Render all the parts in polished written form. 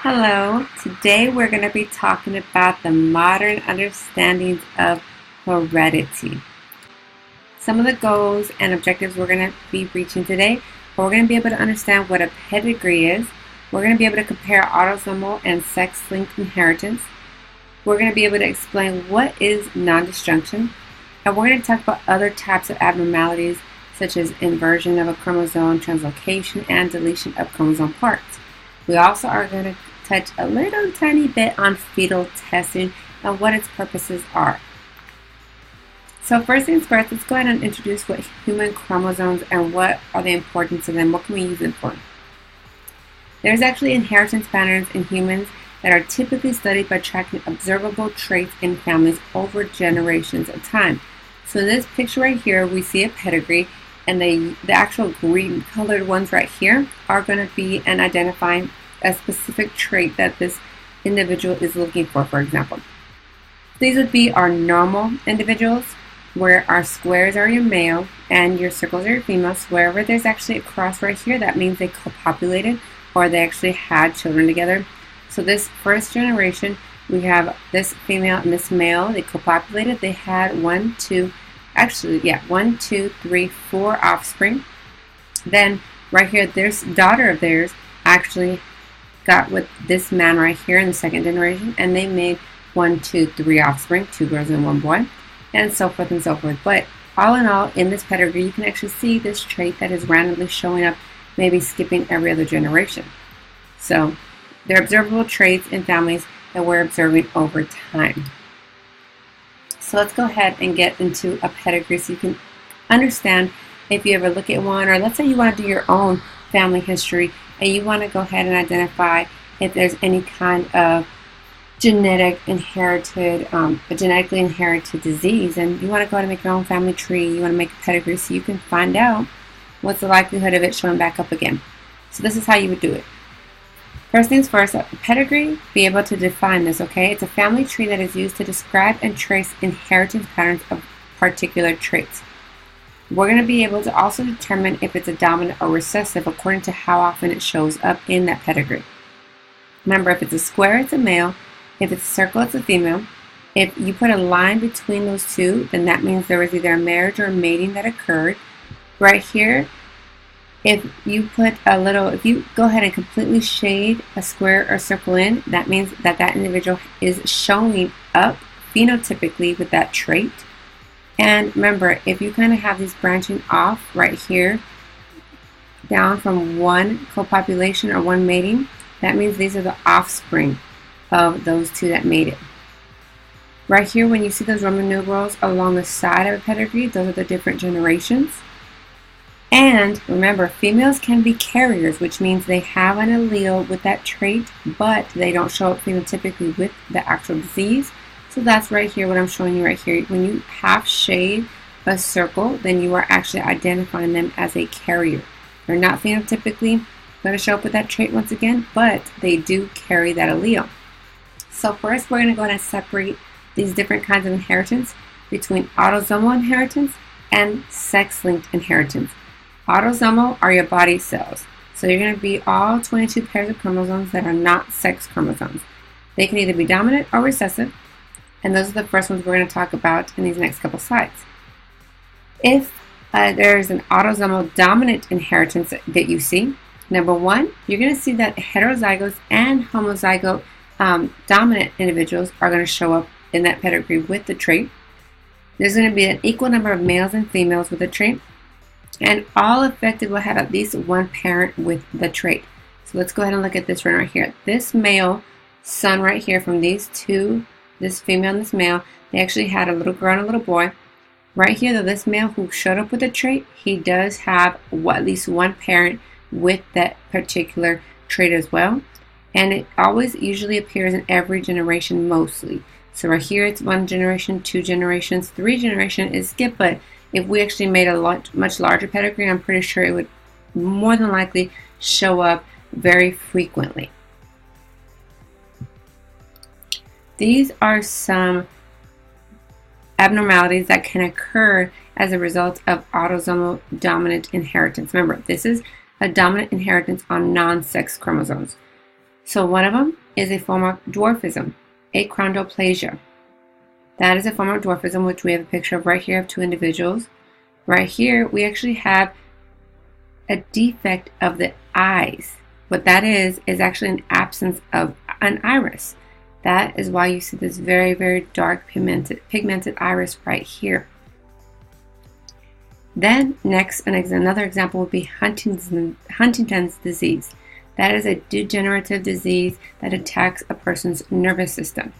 Hello, today we're going to be talking about the modern understandings of heredity. Some of the goals and objectives we're going to be reaching today, we're going to be able to understand what a pedigree is. We're going to be able to compare autosomal and sex-linked inheritance. We're going to be able to explain what is non-disjunction. And we're going to talk about other types of abnormalities such as inversion of a chromosome, translocation, and deletion of chromosome parts. We also are going to touch a little tiny bit on fetal testing and what its purposes are. So first things first, let's go ahead and introduce what human chromosomes and what are the importance of them. What can we use them for? There's actually inheritance patterns in humans that are typically studied by tracking observable traits in families over generations of time. So in this picture right here, we see a pedigree, and the actual green colored ones right here are going to be an identifying a specific trait that this individual is looking for example. These would be our normal individuals, where our squares are your male and your circles are your female. So wherever there's actually a cross right here, that means they copulated or they actually had children together. So this first generation, we have this female and this male. They copulated. They had 4 offspring. Then right here, this daughter of theirs actually got with this man right here in the second generation, and they made 3 offspring, 2 girls and 1 boy, and so forth and so forth. But all in all, in this pedigree, you can actually see this trait that is randomly showing up, maybe skipping every other generation. So they're observable traits in families that we're observing over time. So let's go ahead and get into a pedigree so you can understand if you ever look at one, or let's say you want to do your own family history and you want to go ahead and identify if there's any kind of genetically inherited disease, and you want to go ahead and make your own family tree. You want to make a pedigree so you can find out what's the likelihood of it showing back up again. So this is how you would do it. First things first, a pedigree, be able to define this, okay? It's a family tree that is used to describe and trace inheritance patterns of particular traits. We're going to be able to also determine if it's a dominant or recessive according to how often it shows up in that pedigree. Remember, if it's a square, it's a male. If it's a circle, it's a female. If you put a line between those two, then that means there was either a marriage or a mating that occurred. Right here, if you go ahead and completely shade a square or circle in, that means that that individual is showing up phenotypically with that trait. And remember, if you kind of have these branching off right here, down from one copulation or one mating, that means these are the offspring of those two that mated. Right here, when you see those Roman numerals along the side of a pedigree, those are the different generations. And remember, females can be carriers, which means they have an allele with that trait, but they don't show up phenotypically with the actual disease. So that's right here, what I'm showing you right here. When you half shade a circle, then you are actually identifying them as a carrier. They're not phenotypically going to show up with that trait once again, but they do carry that allele. So first, we're going to go ahead and separate these different kinds of inheritance between autosomal inheritance and sex-linked inheritance. Autosomal are your body cells. So you're going to be all 22 pairs of chromosomes that are not sex chromosomes. They can either be dominant or recessive, and those are the first ones we're going to talk about in these next couple slides. If there's an autosomal dominant inheritance that you see, number one, you're going to see that heterozygotes and homozygote dominant individuals are going to show up in that pedigree with the trait. There's going to be an equal number of males and females with the trait, and all affected will have at least one parent with the trait. So let's go ahead and look at this one right here. This male son right here from these two, this female and this male, they actually had a little girl and a little boy. Right here, though, this male who showed up with the trait, he does have at least one parent with that particular trait as well. And it always usually appears in every generation mostly. So right here, it's 1 generation, 2 generations, 3 generations is skipped, but if we actually made a much larger pedigree, I'm pretty sure it would more than likely show up very frequently. These are some abnormalities that can occur as a result of autosomal dominant inheritance. Remember, this is a dominant inheritance on non-sex chromosomes. So one of them is a form of dwarfism, achondroplasia. That is a form of dwarfism, which we have a picture of right here of two individuals. Right here, we actually have a defect of the eyes. What that is actually an absence of an iris. That is why you see this very, very dark pigmented iris right here. Then next, another example would be Huntington's disease. That is a degenerative disease that attacks a person's nervous system.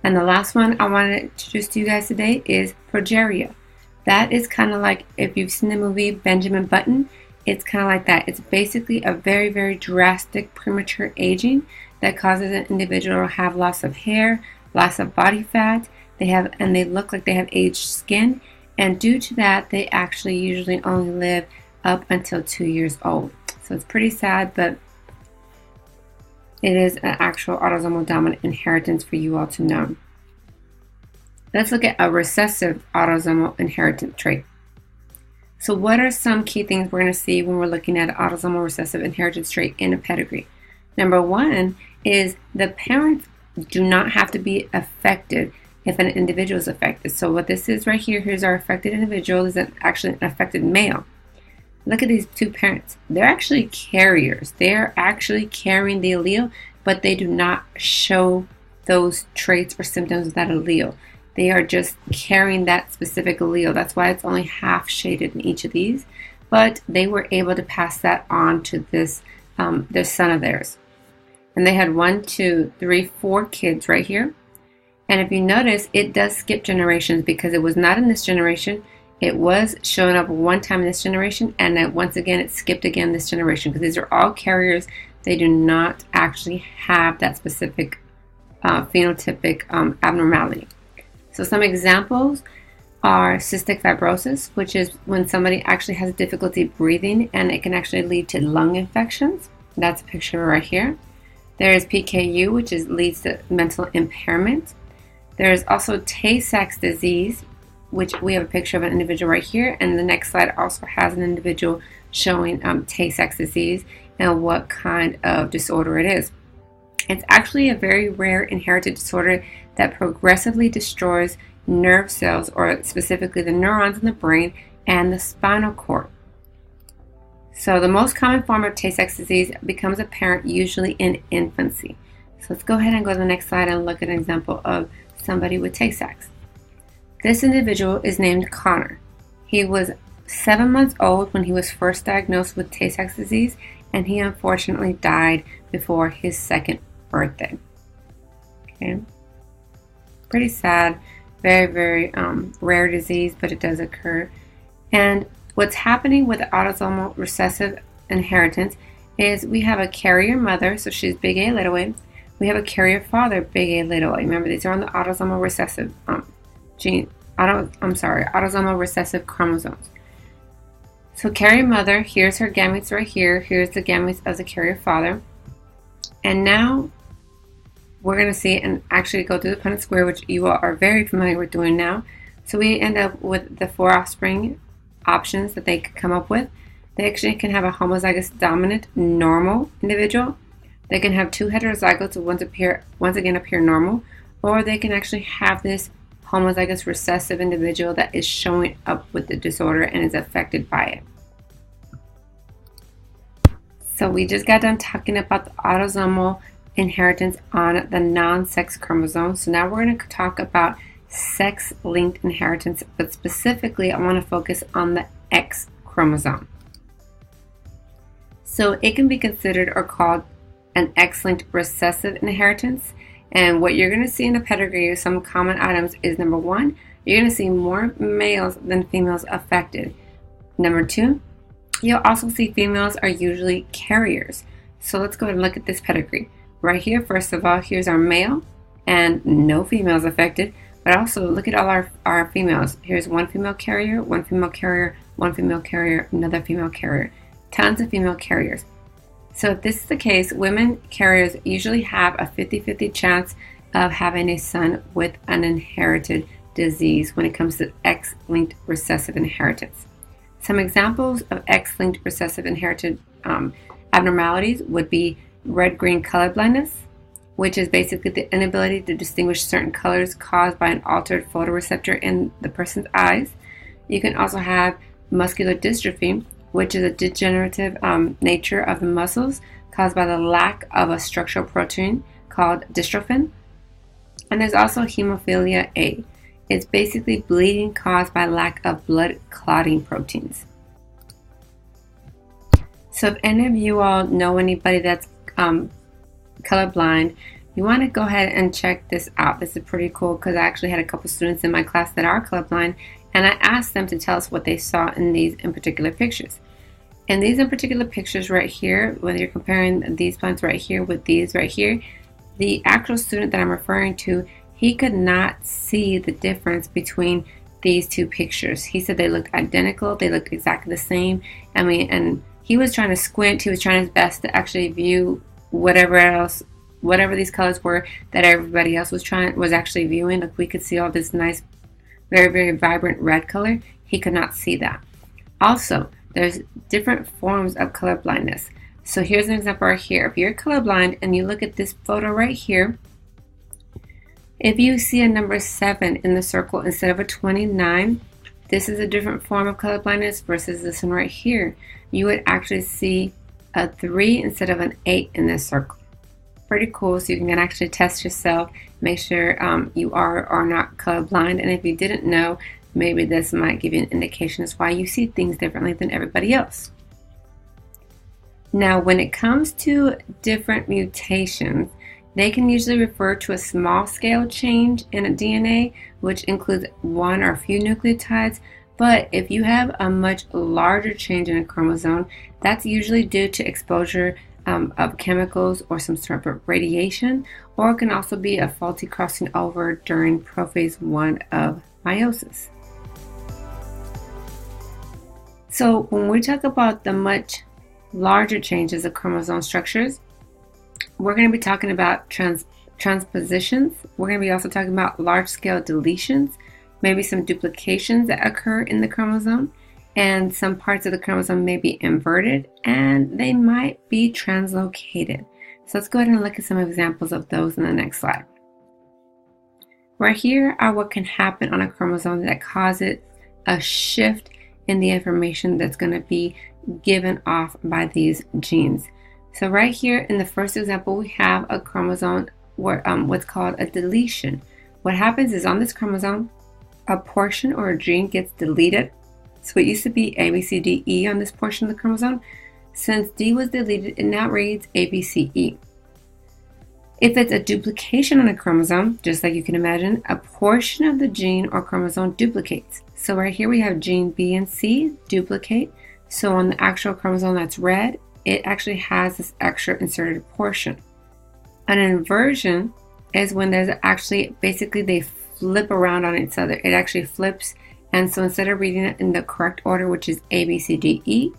And the last one I want to introduce to you guys today is progeria. That is kind of like, if you've seen the movie Benjamin Button, it's kind of like that. It's basically a very, very drastic premature aging that causes an individual to have loss of hair, loss of body fat. They look like they have aged skin, and due to that, they actually usually only live up until 2 years old. So it's pretty sad, but it is an actual autosomal dominant inheritance for you all to know. Let's look at a recessive autosomal inheritance trait. So what are some key things we're going to see when we're looking at an autosomal recessive inheritance trait in a pedigree? Number one is the parents do not have to be affected if an individual is affected. So what this is right here, here's our affected individual, is actually an affected male. Look at these two parents. They're actually carriers. They're actually carrying the allele, but they do not show those traits or symptoms of that allele. They are just carrying that specific allele. That's why it's only half shaded in each of these. But they were able to pass that on to this son of theirs. And they had 1, 2, 3, 4 kids right here. And if you notice, it does skip generations because it was not in this generation. It was showing up one time in this generation, and then once again it skipped again this generation, because these are all carriers. They do not actually have that specific phenotypic abnormality. So some examples are cystic fibrosis, which is when somebody actually has difficulty breathing, and it can actually lead to lung infections. That's a picture right here. There is PKU, which leads to mental impairment. There is also Tay-Sachs disease, which we have a picture of an individual right here, and the next slide also has an individual showing Tay-Sachs disease and what kind of disorder it is. It's actually a very rare inherited disorder that progressively destroys nerve cells, or specifically the neurons in the brain and the spinal cord. So the most common form of Tay-Sachs disease becomes apparent usually in infancy. So let's go ahead and go to the next slide and look at an example of somebody with Tay-Sachs. This individual is named Connor. He was 7 months old when he was first diagnosed with Tay-Sachs disease, and he unfortunately died before his 2nd birthday. Okay, pretty sad, very, very rare disease, but it does occur. And what's happening with autosomal recessive inheritance is we have a carrier mother, so she's big A little a. We have a carrier father, big A little a. Remember, these are on the autosomal recessive autosomal recessive chromosomes. So carrier mother, here's her gametes right here. Here's the gametes of the carrier father. And now we're going to see and actually go through the Punnett square, which you all are very familiar with doing now. So we end up with the 4 offspring options that they could come up with. They actually can have a homozygous dominant normal individual. They can have 2 heterozygotes that once again appear normal, or they can actually have this homozygous recessive individual that is showing up with the disorder and is affected by it. So we just got done talking about the autosomal inheritance on the non-sex chromosome. So now we're going to talk about sex-linked inheritance, but specifically I want to focus on the X chromosome. So it can be considered or called an X-linked recessive inheritance. And what you're going to see in a pedigree of some common items is, number 1, you're going to see more males than females affected. Number 2, you'll also see females are usually carriers. So let's go ahead and look at this pedigree. Right here, first of all, here's our male and no females affected. But also look at all our females. Here's 1 female carrier, 1 female carrier, 1 female carrier, another female carrier. Tons of female carriers. So if this is the case, women carriers usually have a 50-50 chance of having a son with an inherited disease when it comes to X-linked recessive inheritance. Some examples of X-linked recessive inherited abnormalities would be red-green color blindness, which is basically the inability to distinguish certain colors caused by an altered photoreceptor in the person's eyes. You can also have muscular dystrophy, which is a degenerative nature of the muscles caused by the lack of a structural protein called dystrophin. And there's also hemophilia A. It's basically bleeding caused by lack of blood clotting proteins. So if any of you all know anybody that's colorblind, you want to go ahead and check this out. This is pretty cool because I actually had a couple students in my class that are colorblind, and I asked them to tell us what they saw in these in particular pictures. And these in particular pictures right here, whether you're comparing these plants right here with these right here, the actual student that I'm referring to, he could not see the difference between these two pictures. He said they looked identical, they looked exactly the same. I mean, and he was trying to squint, he was trying his best to actually view whatever these colors were that everybody else was actually viewing. Like, we could see all this nice, very, very vibrant red color. He could not see that. Also, there's different forms of color blindness. So here's an example right here. If you're colorblind and you look at this photo right here, if you see a number 7 in the circle instead of a 29, this is a different form of color blindness versus this one right here. You would actually see a 3 instead of an 8 in this circle. Pretty cool. So you can actually test yourself, make sure you are or not colorblind. And if you didn't know, maybe this might give you an indication as why you see things differently than everybody else. Now, when it comes to different mutations, they can usually refer to a small scale change in a DNA, which includes one or a few nucleotides. But if you have a much larger change in a chromosome, that's usually due to exposure of chemicals or some sort of radiation, or it can also be a faulty crossing over during prophase 1 of meiosis. So when we talk about the much larger changes of chromosome structures, we're going to be talking about transpositions. We're going to be also talking about large-scale deletions, maybe some duplications that occur in the chromosome, and some parts of the chromosome may be inverted, and they might be translocated. So let's go ahead and look at some examples of those in the next slide. Right here are what can happen on a chromosome that causes a shift in the information that's going to be given off by these genes. So right here in the first example, we have a chromosome where what's called a deletion. What happens is on this chromosome, a portion or a gene gets deleted. So it used to be A, B, C, D, E on this portion of the chromosome. Since D was deleted, it now reads A, B, C, E. If it's a duplication on a chromosome, just like you can imagine, a portion of the gene or chromosome duplicates. So right here we have gene B and C duplicate. So on the actual chromosome that's red, it actually has this extra inserted portion. An inversion is when there's actually, basically they flip around on each other. It actually flips, and so instead of reading it in the correct order, which is A, B, C, D, E,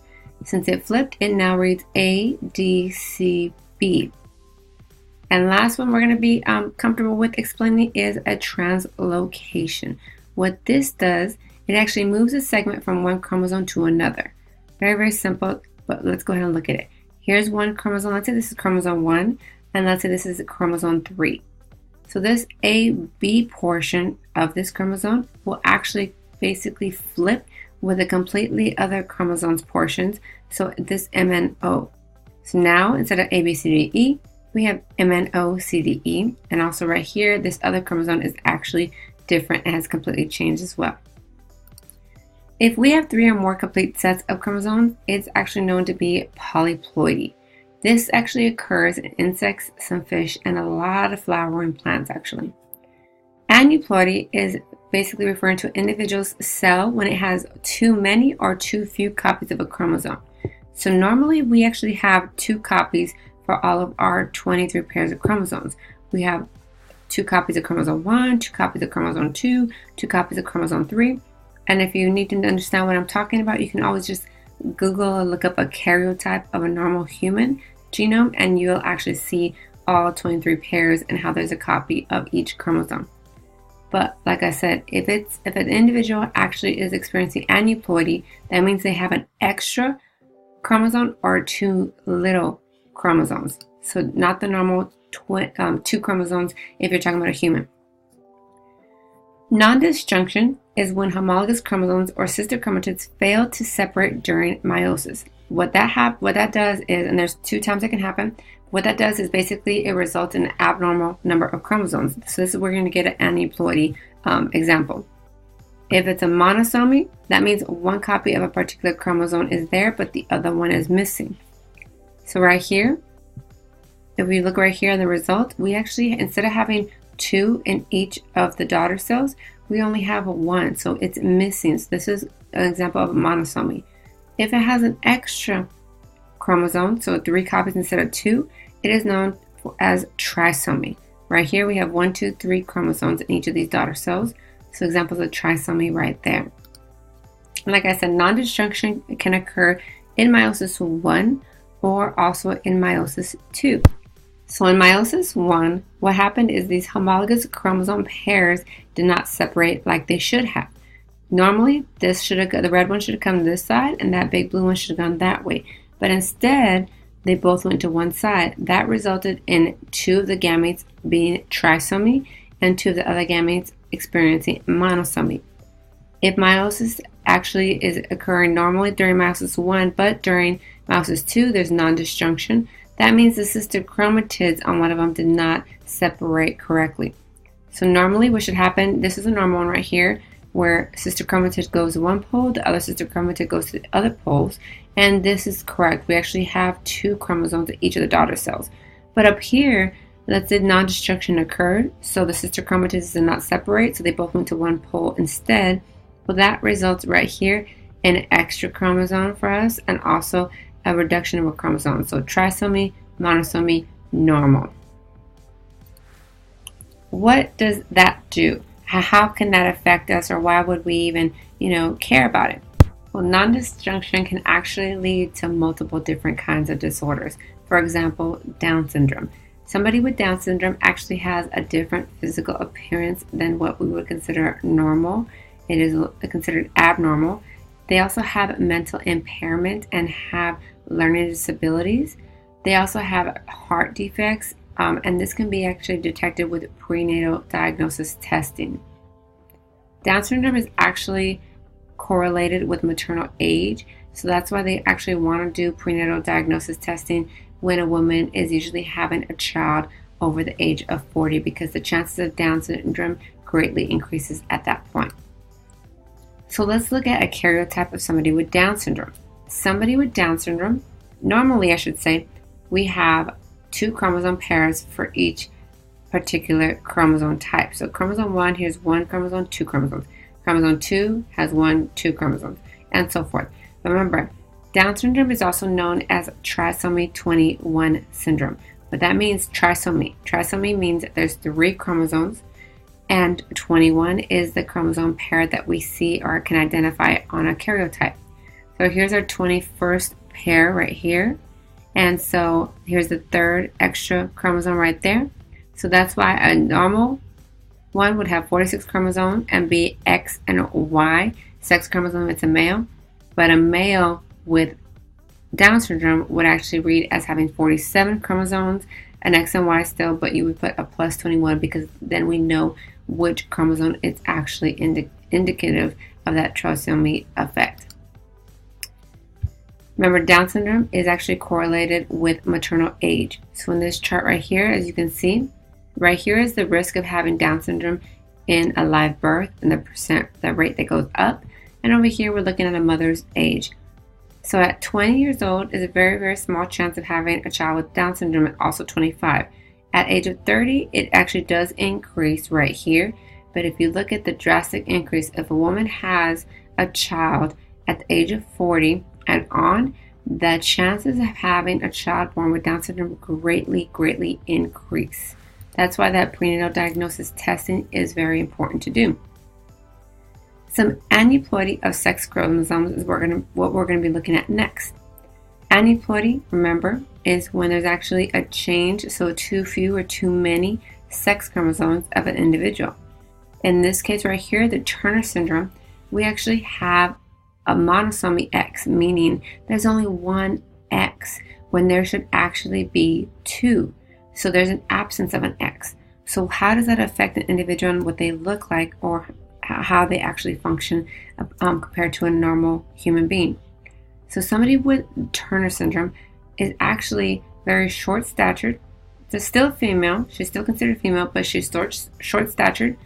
since it flipped, it now reads A, D, C, B. And last one we're going to be comfortable with explaining is a translocation. What this does, it actually moves a segment from one chromosome to another. Very, very simple, but let's go ahead and look at it. Here's one chromosome. Let's say this is chromosome 1, and let's say this is chromosome 3. So this AB portion of this chromosome will actually basically flip with a completely other chromosome's portions. So this MNO. So now instead of ABCDE, we have MNOCDE. And also right here, this other chromosome is actually different and has completely changed as well. If we have 3 or more complete sets of chromosomes, it's actually known to be polyploidy. This actually occurs in insects, some fish, and a lot of flowering plants actually. Aneuploidy is basically referring to an individual's cell when it has too many or too few copies of a chromosome. So normally we actually have 2 copies for all of our 23 pairs of chromosomes. We have 2 copies of chromosome 1, 2 copies of chromosome 2, 2 copies of chromosome 3. And if you need to understand what I'm talking about, you can always just Google or look up a karyotype of a normal human genome, and you'll actually see all 23 pairs and how there's a copy of each chromosome. But like I said, if an individual actually is experiencing aneuploidy, that means they have an extra chromosome or 2 little chromosomes. So not the normal 2 chromosomes if you're talking about a human. Non-disjunction is when homologous chromosomes or sister chromatids fail to separate during meiosis. What that does is, and there's 2 times it can happen, what that does is basically it results in an abnormal number of chromosomes. So this is where we're going to get an aneuploidy example. If it's a monosomy, that means one copy of a particular chromosome is there, but the other one is missing. So right here, if we look right here in the result, we actually, instead of having 2 in each of the daughter cells, we only have 1, so it's missing. So this is an example of a monosomy. If it has an extra chromosome, so 3 copies instead of 2, it is known as trisomy. Right here we have 1, 2, 3 chromosomes in each of these daughter cells. So examples of trisomy right there. And like I said, non-disjunction can occur in meiosis 1 or also in meiosis 2. So in meiosis 1, what happened is these homologous chromosome pairs did not separate like they should have. Normally, the red one should have come to this side and that big blue one should have gone that way. But instead, they both went to one side. That resulted in 2 of the gametes being trisomy and 2 of the other gametes experiencing monosomy. If meiosis actually is occurring normally during meiosis 1, but during meiosis 2 there's non-disjunction, that means the sister chromatids on one of them did not separate correctly. So normally what should happen, this is a normal one right here, where sister chromatid goes to one pole, the other sister chromatid goes to the other poles, and this is correct. We actually have 2 chromosomes in each of the daughter cells. But up here, let's say non-disjunction occurred, so the sister chromatids did not separate, so they both went to one pole instead. Well, that results right here in an extra chromosome for us and also a reduction of a chromosome. So trisomy, monosomy, normal. What does that do? How can that affect us, or why would we even, care about it? Well, non-disjunction can actually lead to multiple different kinds of disorders. For example, Down syndrome. Somebody with Down syndrome actually has a different physical appearance than what we would consider normal. It is considered abnormal. They also have mental impairment and have learning disabilities. They also have heart defects, and this can be actually detected with prenatal diagnosis testing. Down syndrome is actually correlated with maternal age, so that's why they actually want to do prenatal diagnosis testing when a woman is usually having a child over the age of 40, because the chances of Down syndrome greatly increases at that point. So let's look at a karyotype of somebody with Down syndrome. Somebody with Down syndrome, normally I should say, we have 2 chromosome pairs for each particular chromosome type. So chromosome 1, here's 1 chromosome, 2 chromosomes. Chromosome 2 has 1, 2 chromosomes, and so forth. But remember, Down syndrome is also known as trisomy 21 syndrome. What that means, trisomy. Trisomy means that there's 3 chromosomes, and 21 is the chromosome pair that we see or can identify on a karyotype. So here's our 21st pair right here. And so here's the 3rd extra chromosome right there. So that's why a normal one would have 46 chromosomes and be X and Y, sex chromosome, it's a male. But a male with Down syndrome would actually read as having 47 chromosomes, an X and Y still, but you would put a plus 21 because then we know which chromosome is actually indicative of that trisomy effect. Remember, Down syndrome is actually correlated with maternal age. So in this chart right here, as you can see, right here is the risk of having Down syndrome in a live birth and the rate that goes up. And over here, we're looking at a mother's age. So at 20 years old is a very, very small chance of having a child with Down syndrome, and also 25. At age of 30, it actually does increase right here. But if you look at the drastic increase, if a woman has a child at the age of 40 and on, the chances of having a child born with Down syndrome greatly, greatly increase. That's why that prenatal diagnosis testing is very important to do. Some aneuploidy of sex chromosomes is what we're going to be looking at next. Aneuploidy, remember, is when there's actually a change, so too few or too many sex chromosomes of an individual. In this case right here, the Turner syndrome, we actually have a monosomy X, meaning there's only one X. when there should actually be two. So there's an absence of an X. So how does that affect an individual and what they look like, or how they actually function compared to a normal human being? So somebody with Turner syndrome is actually very short-statured. It's still female. She's still considered female, but she's short-statured.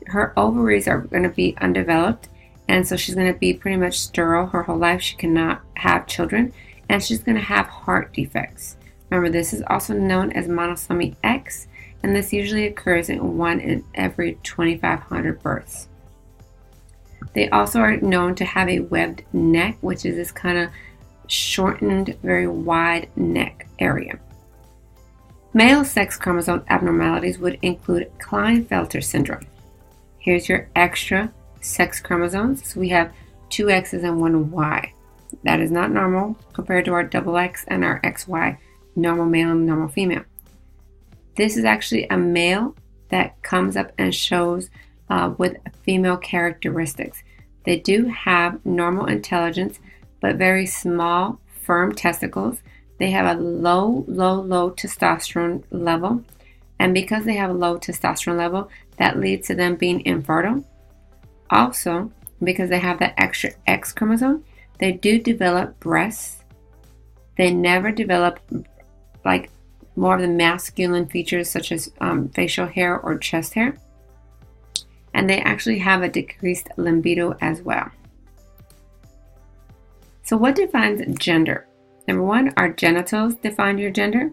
Her ovaries are going to be undeveloped, and so she's going to be pretty much sterile her whole life. She cannot have children, and she's going to have heart defects. Remember, this is also known as monosomy X, and this usually occurs in 1 in every 2,500 births. They also are known to have a webbed neck, which is this kind of shortened, very wide neck area. Male sex chromosome abnormalities would include Klinefelter syndrome. Here's your extra sex chromosomes. So we have 2 X's and 1 Y. That is not normal compared to our double X and our XY, normal male and normal female. This is actually a male that comes up and shows with female characteristics. They do have normal intelligence, but very small, firm testicles. They have a low testosterone level. And because they have a low testosterone level, that leads to them being infertile. Also, because they have that extra X chromosome, they do develop breasts. They never develop like more of the masculine features such as facial hair or chest hair. And they actually have a decreased libido as well. So what defines gender? Number 1, our genitals define your gender.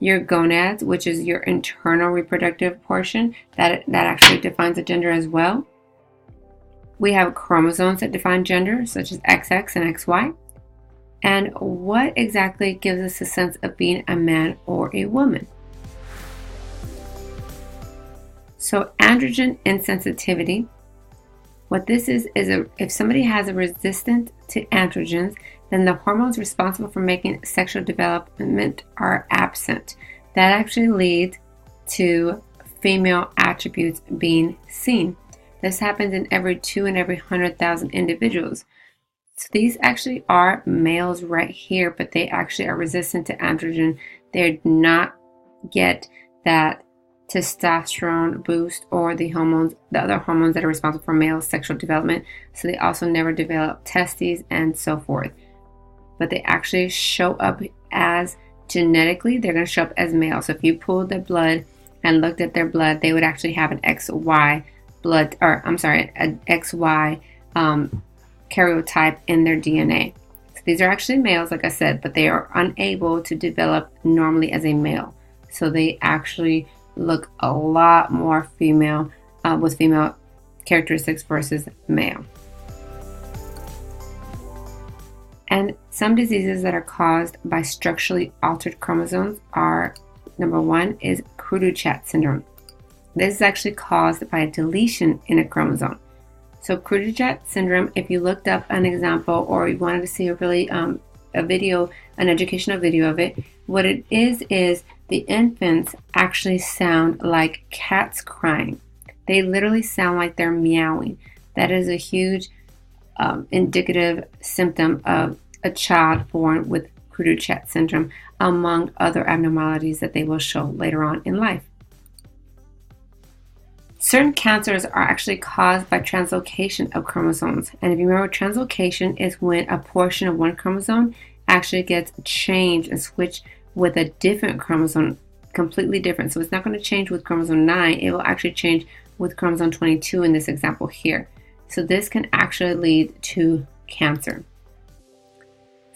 Your gonads, which is your internal reproductive portion, that actually defines the gender as well. We have chromosomes that define gender, such as XX and XY. And what exactly gives us a sense of being a man or a woman? So androgen insensitivity, what this is if somebody has a resistance to androgens, then the hormones responsible for making sexual development are absent. That actually leads to female attributes being seen. This happens in every 2 in every 100,000 individuals. So these actually are males right here, but they actually are resistant to androgen. They do not get that testosterone boost or the other hormones that are responsible for male sexual development. So they also never develop testes and so forth. But they actually show up as genetically, they're going to show up as male. So if you pulled their blood and looked at their blood, they would actually have an XY an XY karyotype in their DNA. So these are actually males, like I said, but they are unable to develop normally as a male. So they actually look a lot more female with female characteristics versus male. And some diseases that are caused by structurally altered chromosomes are, number 1 is Cru du Chat syndrome. This is actually caused by a deletion in a chromosome. So Cru du Chat syndrome, if you looked up an example or you wanted to see an educational video of it, what it is the infants actually sound like cats crying. They literally sound like they're meowing. That is a huge indicative symptom of a child born with Cru du Chat syndrome, among other abnormalities that they will show later on in life. Certain cancers are actually caused by translocation of chromosomes. And if you remember, translocation is when a portion of one chromosome actually gets changed and switched with a different chromosome, completely different. So it's not going to change with chromosome 9, it will actually change with chromosome 22 in this example here. So this can actually lead to cancer.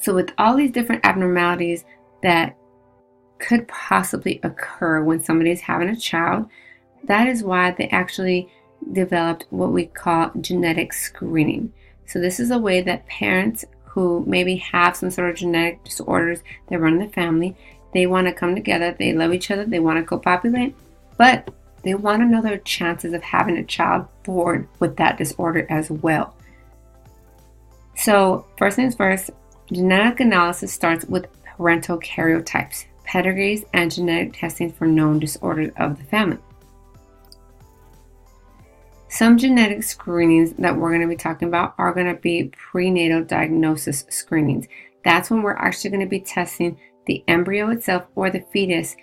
So with all these different abnormalities that could possibly occur when somebody's having a child, that is why they actually developed what we call genetic screening. So this is a way that parents who maybe have some sort of genetic disorders that run in the family, they want to come together, they love each other, they want to co-populate, but they want to know their chances of having a child born with that disorder as well. So first things first, genetic analysis starts with parental karyotypes, pedigrees, and genetic testing for known disorders of the family. Some genetic screenings that we're going to be talking about are going to be prenatal diagnosis screenings. That's when we're actually going to be testing the embryo itself or the fetus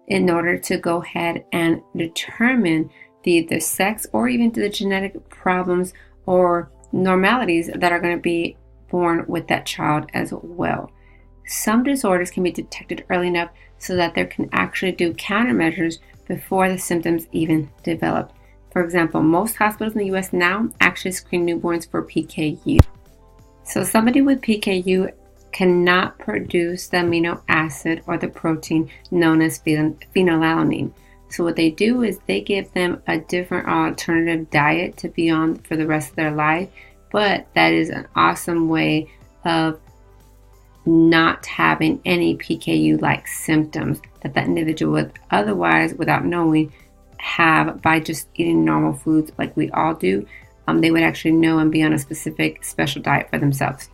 in order to go ahead and determine the sex or even the genetic problems or normalities that are going to be born with that child as well. Some disorders can be detected early enough so that they can actually do countermeasures before the symptoms even develop. For example, most hospitals in the US now actually screen newborns for PKU. So somebody with PKU cannot produce the amino acid or the protein known as phenylalanine. So what they do is they give them a different alternative diet to be on for the rest of their life, but that is an awesome way of not having any PKU-like symptoms that individual would otherwise, without knowing, have by just eating normal foods like we all do. They would actually know and be on a specific special diet for themselves.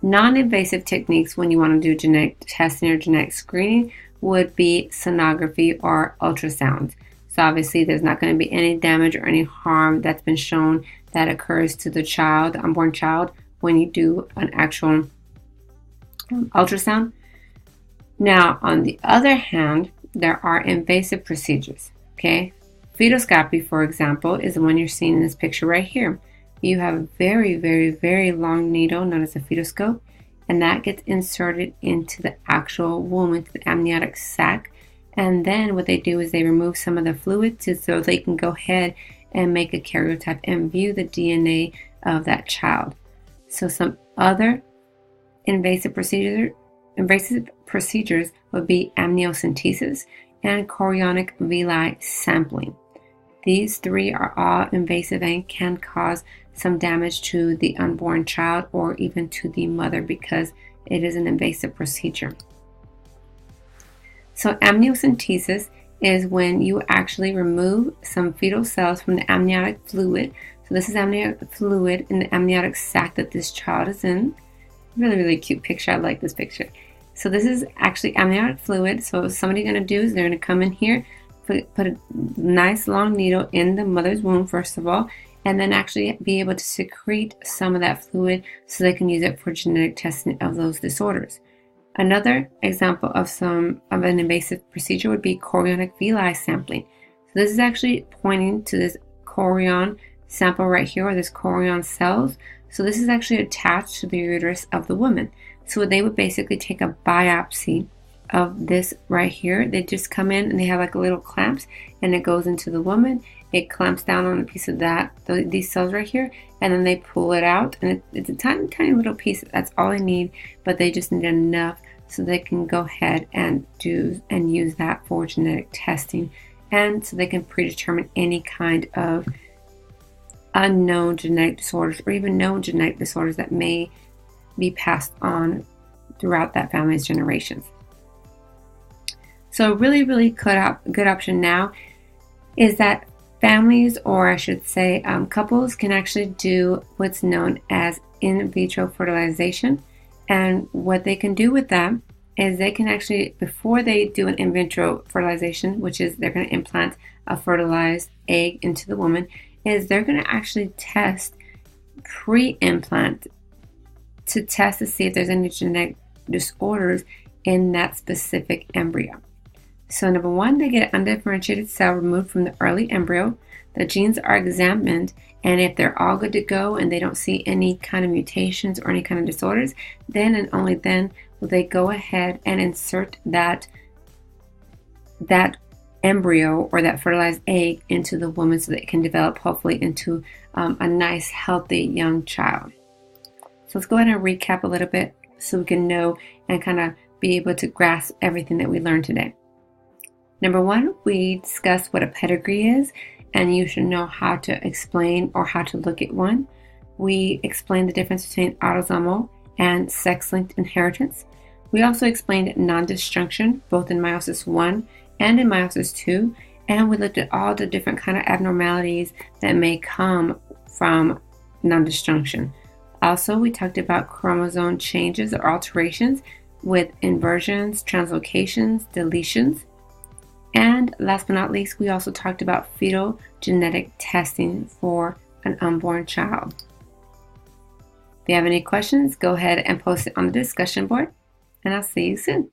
Non-invasive techniques when you want to do genetic testing or genetic screening would be sonography or ultrasound. So obviously there's not going to be any damage or any harm that's been shown that occurs to the child, the unborn child, when you do an actual ultrasound. Now, on the other hand, there are invasive procedures, okay? Fetoscopy, for example, is the one you're seeing in this picture right here. You have a very, very, very long needle known as a fetoscope, and that gets inserted into the actual womb, into the amniotic sac. And then what they do is they remove some of the fluid so they can go ahead and make a karyotype and view the DNA of that child. So some other invasive procedures would be amniocentesis and chorionic villi sampling. These three are all invasive and can cause some damage to the unborn child or even to the mother because it is an invasive procedure. So amniocentesis is when you actually remove some fetal cells from the amniotic fluid. So this is amniotic fluid in the amniotic sac that this child is in. Really, really cute picture. I like this picture. So this is actually amniotic fluid. So what somebody's going to do is they're going to come in here, put a nice long needle in the mother's womb, first of all, and then actually be able to secrete some of that fluid so they can use it for genetic testing of those disorders. Another example of an invasive procedure would be chorionic villi sampling. So this is actually pointing to this chorion sample right here, or this chorion cells. So this is actually attached to the uterus of the woman. So they would basically take a biopsy of this right here. They just come in and they have like a little clamps, and it goes into the woman. It clamps down on a piece of these cells right here, and then they pull it out, and it's a tiny, tiny little piece. That's all they need, but they just need enough so they can go ahead and use that for genetic testing, and so they can predetermine any kind of unknown genetic disorders or even known genetic disorders that may be passed on throughout that family's generations. So a really, really good option now is that families, or I should say couples, can actually do what's known as in vitro fertilization. And what they can do with that is they can actually, before they do an in vitro fertilization, which is they're going to implant a fertilized egg into the woman, is they're going to actually test pre-implant to test to see if there's any genetic disorders in that specific embryo. So number one, they get an undifferentiated cell removed from the early embryo. The genes are examined, and if they're all good to go and they don't see any kind of mutations or any kind of disorders, then and only then will they go ahead and insert that embryo or that fertilized egg into the woman so that it can develop hopefully into a nice, healthy young child. So let's go ahead and recap a little bit so we can know and kind of be able to grasp everything that we learned today. Number one, we discussed what a pedigree is, and you should know how to explain or how to look at one. We explained the difference between autosomal and sex-linked inheritance. We also explained non-disjunction, both in meiosis 1 and in meiosis 2, and we looked at all the different kind of abnormalities that may come from non-disjunction. Also, we talked about chromosome changes or alterations with inversions, translocations, deletions. And last but not least, we also talked about fetal genetic testing for an unborn child. If you have any questions, go ahead and post it on the discussion board. and I'll see you soon.